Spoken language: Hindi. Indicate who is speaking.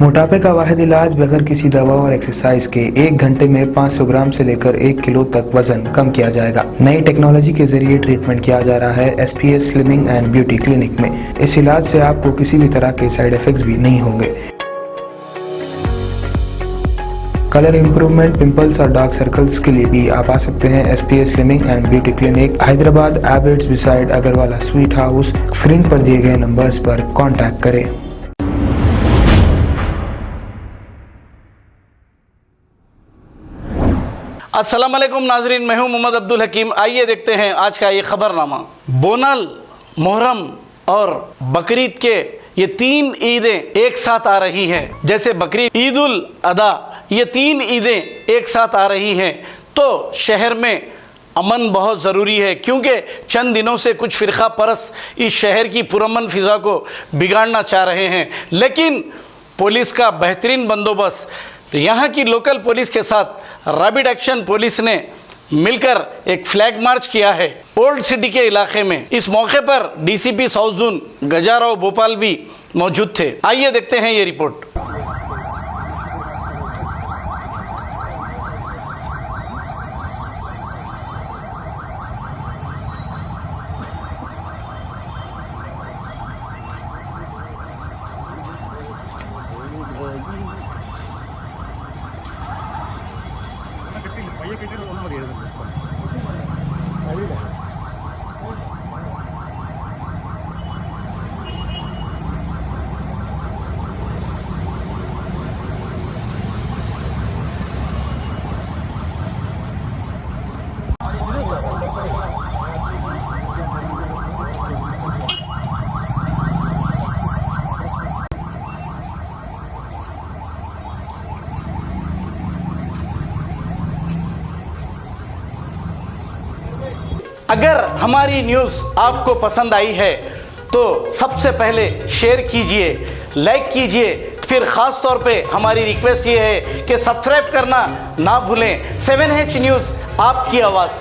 Speaker 1: मोटापे का वाहिद इलाज बगैर किसी दवा और एक्सरसाइज के 1 घंटे में 500 ग्राम से लेकर 1 किलो तक वजन कम किया जाएगा। नई टेक्नोलॉजी के जरिए ट्रीटमेंट किया जा रहा है SPS slimming and beauty clinic में। इस इलाज से आपको किसी भी तरह के साइड इफेक्ट्स भी नहीं होंगे। कलर इंप्रूवमेंट, पिंपल्स और डार्क सर्कल्स के लिए भी आप आ सकते हैं SPS slimming and beauty clinic, Hyderabad, एबर्ट्स beside Agarwala sweet house. Screen पर दिए गए नंबर्स पर कॉन्टैक्ट करें।
Speaker 2: अस्सलाम वालेकुम नाजरीन, मैं हूं मोहम्मद अब्दुल हकीम। आइए देखते हैं आज का ये खबरनामा। बोनल, मुहर्रम और बकरीद के ये 3 ईदें एक साथ आ रही हैं। जैसे बकरीद, ईद उल अदा, ये 3 ईदें एक साथ आ रही हैं तो शहर में अमन बहुत ज़रूरी है, क्योंकि चंद दिनों से कुछ फ़िरका परस्त इस शहर की पुरअमन फ़िज़ा को बिगाड़ना चाह रहे हैं। लेकिन पुलिस का बेहतरीन बंदोबस्त, यहाँ की लोकल पुलिस के साथ रैपिड एक्शन पुलिस ने मिलकर एक फ्लैग मार्च किया है ओल्ड सिटी के इलाके में। इस मौके पर DCP साउथ जोन गजाराव भोपाल भी मौजूद थे। आइए देखते हैं ये रिपोर्ट। अगर हमारी न्यूज़ आपको पसंद आई है तो सबसे पहले शेयर कीजिए, लाइक कीजिए, फिर ख़ास तौर पे हमारी रिक्वेस्ट ये है कि सब्सक्राइब करना ना भूलें। 7H न्यूज़, आपकी आवाज़।